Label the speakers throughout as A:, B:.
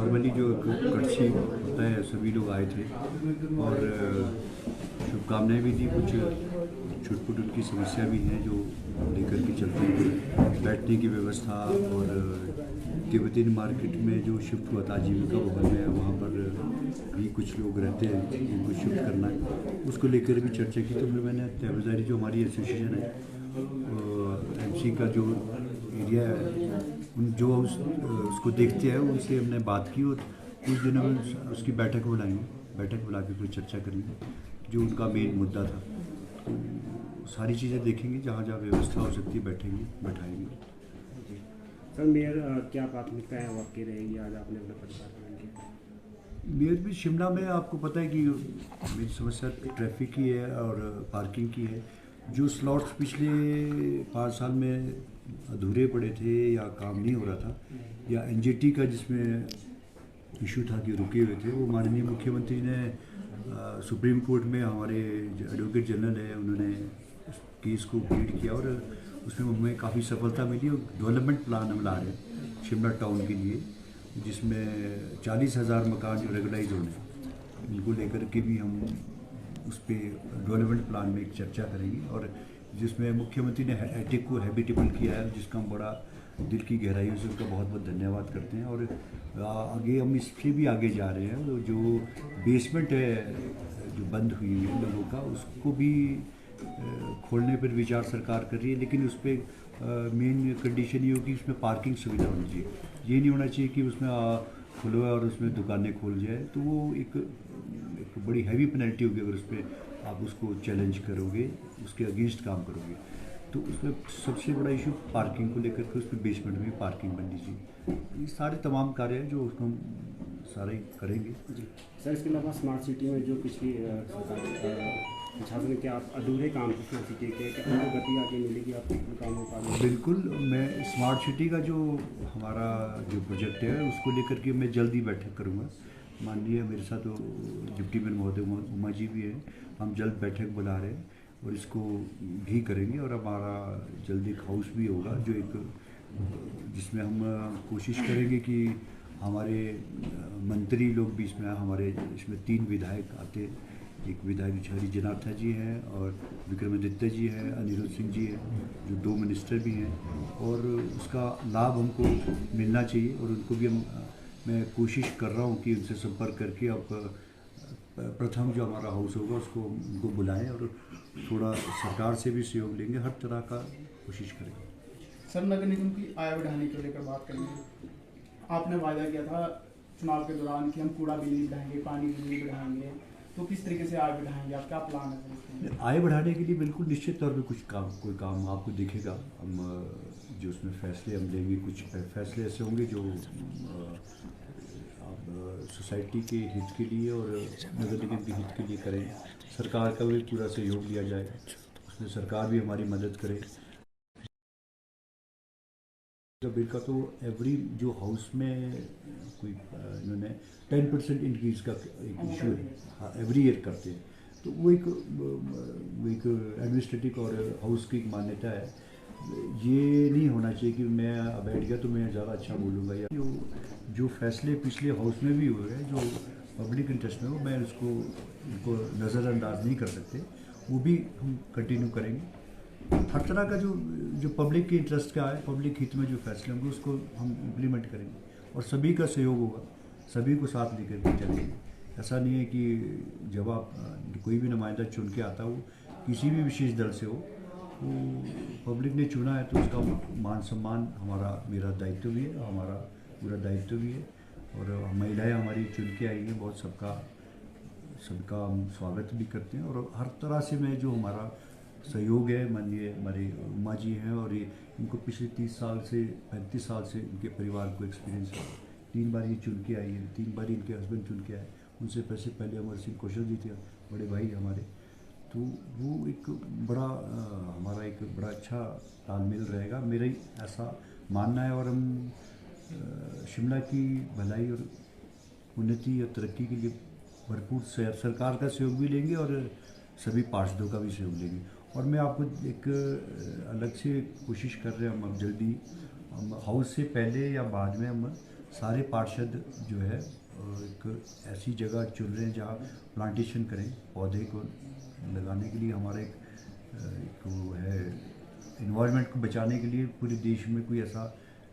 A: Normally जो कड़छी होता है सभी लोग आए थे और शुभकामनाएं भी दी। कुछ छुटपुट उनकी समस्या भी हैं जो लेकर के चलते हैं। बैठने की व्यवस्था और तिब्बतीन मार्केट में जो शिफ्ट हुआ था आजीविका भवन में, वहाँ पर भी कुछ लोग रहते हैं जिनको शिफ्ट करना है, उसको लेकर भी चर्चा की। तो फिर मैंने तहबीलदारी जो हमारी एसोसिएशन है एमसी का जो एरिया है उन जो उसको देखते हैं उनसे हमने बात की और कुछ दिनों में उसकी बैठक बुलाएंगे। बैठक बुला के कोई चर्चा करेंगे जो उनका मेन मुद्दा था। तो सारी चीज़ें देखेंगे, जहाँ जहाँ व्यवस्था हो सकती है बैठेंगे, बैठाएंगे।
B: सर मेयर क्या प्राथमिकता है आपकी रहेगी आज आपने अपना परिवार ज्वाइन किया?
A: मेयर भी शिमला में आपको पता है कि मेरी समस्या ट्रैफिक की है और पार्किंग की है। जो स्लॉट्स पिछले 5 साल में अधूरे पड़े थे या काम नहीं हो रहा था, या एनजीटी का जिसमें इशू था कि रुके हुए थे, वो माननीय मुख्यमंत्री ने सुप्रीम कोर्ट में हमारे जो एडवोकेट जनरल है उन्होंने उस केस को लीड किया और उसमें हमें काफ़ी सफलता मिली। और डेवलपमेंट प्लान हम ला रहे हैं शिमला टाउन के लिए, जिसमें 40,000 मकान जो रेगुलाइज होने इनको लेकर के भी हम उस पर डेवलपमेंट प्लान में एक चर्चा करेंगे। और जिसमें मुख्यमंत्री ने एटिक को हैबिटेबल किया है, जिसका हम बड़ा दिल की गहराइयों से उनका बहुत बहुत धन्यवाद करते हैं। और आगे हम इससे भी आगे जा रहे हैं। तो जो बेसमेंट है जो बंद हुई है लोगों का, उसको भी खोलने पर विचार सरकार कर रही है, लेकिन उस पर मेन कंडीशन ये होगी उसमें पार्किंग सुविधा होनी चाहिए। ये नहीं होना चाहिए कि उसमें खुलवा और उसमें दुकानें खोल जाए, तो वो एक बड़ी हैवी पेनल्टी होगी अगर उस पर आप उसको चैलेंज करोगे, उसके अगेंस्ट काम करोगे। तो उसमें सबसे बड़ा इशू पार्किंग को लेकर के, उस पर बेसमेंट में पार्किंग बननी चाहिए। ये सारे तमाम कार्य हैं जो उसको हम सारे करेंगे।
B: जी सर, इसके अलावा स्मार्ट सिटी में जो पिछली सरकार प्रशासन के आप अधूरे काम थे स्मार्ट सिटी के, उनको गति आगे मिलेगी आपको कामों का?
A: बिल्कुल, मैं स्मार्ट सिटी का जो हमारा जो प्रोजेक्ट है उसको लेकर के मैं जल्दी बैठक करूँगा। माननीय मेरे साथ तो डिप्टी मेयर महोदय उमा जी भी हैं, हम जल्द बैठक बुला रहे हैं और इसको भी करेंगे। और हमारा जल्दी एक हाउस भी होगा जो एक जिसमें हम कोशिश करेंगे कि हमारे मंत्री लोग भी इसमें, हमारे इसमें 3 विधायक आते हैं। एक विधायक हरी जनार्था जी हैं और विक्रमादित्य जी हैं, अनिरुद्ध सिंह जी हैं जो 2 मिनिस्टर भी हैं, और उसका लाभ हमको मिलना चाहिए। और उनको भी मैं कोशिश कर रहा हूँ कि उनसे संपर्क करके अब प्रथम जो हमारा हाउस होगा उसको उनको बुलाएं और थोड़ा सरकार से भी सहयोग लेंगे, हर तरह का कोशिश करेंगे।
C: सर, नगर निगम की आय बढ़ाने को लेकर बात करेंगे। आपने वादा किया था चुनाव के दौरान कि हम कूड़ा बिल नहीं बढ़ाएंगे, पानी बिल नहीं बढ़ाएंगे, तो किस तरीके से आय बढ़ाएंगे? आप क्या प्लान है?
A: आय बढ़ाने के लिए बिल्कुल निश्चित तौर पे कोई काम आपको दिखेगा। हम जो उसमें फैसले हम लेंगे, कुछ फैसले ऐसे होंगे जो आप सोसाइटी के हित के लिए और नगर निगम के हित के लिए करें। सरकार का भी पूरा सहयोग लिया जाए, उसमें सरकार भी हमारी मदद करे। बिल का तो एवरी जो हाउस में कोई इन्होंने 10% इंक्रीज का एक इशू है, एवरी ईयर करते हैं। तो वो एक एडमिनिस्ट्रेटिव और हाउस की एक मान्यता है। ये नहीं होना चाहिए कि मैं बैठ गया तो मैं ज़्यादा अच्छा बोलूँगा, या जो फैसले पिछले हाउस में भी हुए हैं जो पब्लिक इंटरेस्ट में हो, मैं उनको नज़रअंदाज नहीं कर सकते, वो भी हम कंटिन्यू करेंगे। हर तरह का जो पब्लिक के इंटरेस्ट का है, पब्लिक हित में जो फैसले होंगे उसको हम इम्प्लीमेंट करेंगे और सभी का सहयोग होगा, सभी को साथ लेकर के चलेंगे। ऐसा नहीं है कि जब आप कोई भी नुमाइंदा चुन के आता हो किसी भी विशेष दल से हो, वो पब्लिक ने चुना है तो उसका मान सम्मान मेरा दायित्व भी है, हमारा पूरा दायित्व भी है। और महिलाएं हमारी चुन के आई हैं, बहुत सबका हम स्वागत भी करते हैं। और हर तरह से मैं जो हमारा सहयोग है, माननीय हमारे उमा जी हैं और ये इनको पिछले 30 साल से 35 साल से इनके परिवार को एक्सपीरियंस है। 3 बार ये चुन के आई है, 3 बार इनके हस्बैंड चुन के आए, उनसे पहले अमर सिंह कौशल जी थे, बड़े भाई हमारे। तो वो एक हमारा एक बड़ा अच्छा तालमेल रहेगा, मेरा ही ऐसा मानना है। और हम शिमला की भलाई और उन्नति और तरक्की के लिए भरपूर सरकार का सहयोग भी लेंगे और सभी पार्षदों का भी सहयोग लेंगे। और मैं आपको एक अलग से कोशिश कर रहे हैं, हम अब जल्दी हम हाउस से पहले या बाद में हम सारे पार्षद जो है एक ऐसी जगह चुन रहे हैं जहाँ प्लांटेशन करें, पौधे को लगाने के लिए। हमारा एक वो है, इन्वायरमेंट को बचाने के लिए पूरे देश में कोई ऐसा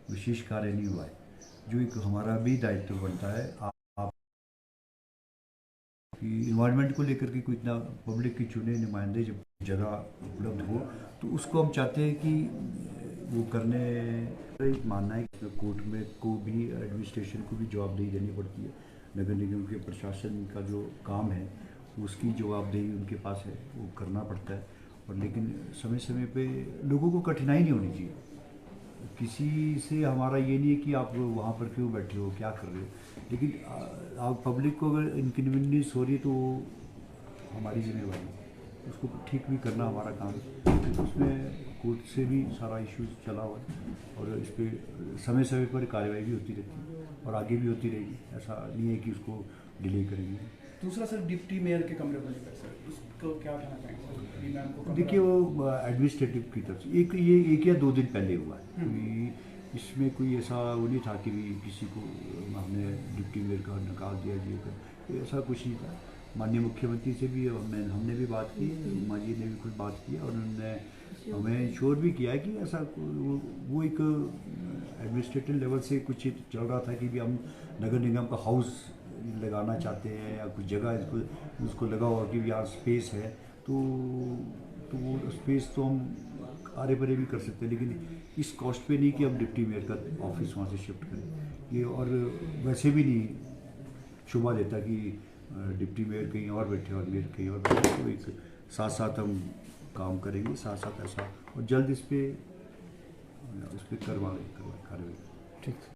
A: विशेष कार्य नहीं हुआ है, जो एक हमारा भी दायित्व बनता है। आप इन्वायरमेंट को लेकर के कोई इतना पब्लिक के चुने नुमाइंदे जब जगह उपलब्ध हो तो उसको हम चाहते हैं कि वो करने। एक मानना है कि कोर्ट में को भी, एडमिनिस्ट्रेशन को भी जवाबदेही देनी पड़ती है। नगर निगम के प्रशासन का जो काम है उसकी जवाबदेही उनके पास है, वो करना पड़ता है। और लेकिन समय समय पे लोगों को कठिनाई नहीं होनी चाहिए। किसी से हमारा ये नहीं है कि आप वहाँ पर क्यों बैठे हो, क्या कर रहे हो, लेकिन आप पब्लिक को अगर इनकन्वीनियंस हो रही है तो हमारी जिम्मेवारी है, उसको ठीक भी करना हमारा काम है। तो उसमें कोर्ट से भी सारा इश्यूज चला हुआ है और इस पर समय समय पर कार्रवाई भी होती रहती है और आगे भी होती रहेगी। ऐसा नहीं है कि उसको डिले करेंगे।
C: दूसरा सर, डिप्टी मेयर के कमरे को लेकर सर, उसको क्या कहना चाहेंगे सर?
A: देखिए, वो एडमिनिस्ट्रेटिव की तरफ से एक या 2 दिन पहले हुआ है। कोई इसमें कोई ऐसा वो नहीं था कि भी किसी को हमने डिप्टी मेयर का निकाल दिया, ये कर, ऐसा कुछ नहीं था। माननीय मुख्यमंत्री से भी हमने भी बात की, उमा जी ने भी कुछ बात की और उन्होंने हमें इंश्योर भी किया है कि ऐसा वो एक एडमिनिस्ट्रेटिव लेवल से कुछ चल रहा था कि भी हम नगर निगम का हाउस लगाना चाहते हैं या कुछ जगह उसको लगा हुआ कि यहाँ स्पेस है, तो वो स्पेस तो हम आरे परे भी कर सकते हैं, लेकिन इस कॉस्ट पे नहीं कि हम डिप्टी मेयर का ऑफिस वहाँ से शिफ्ट करें। ये और वैसे भी नहीं शोभा देता कि डिप्टी मेयर कहीं और बैठे और मेयर कहीं और बैठे। तो एक साथ साथ हम काम करेंगे, साथ साथ ऐसा, और जल्द इस पर कार्रवाई।
B: ठीक।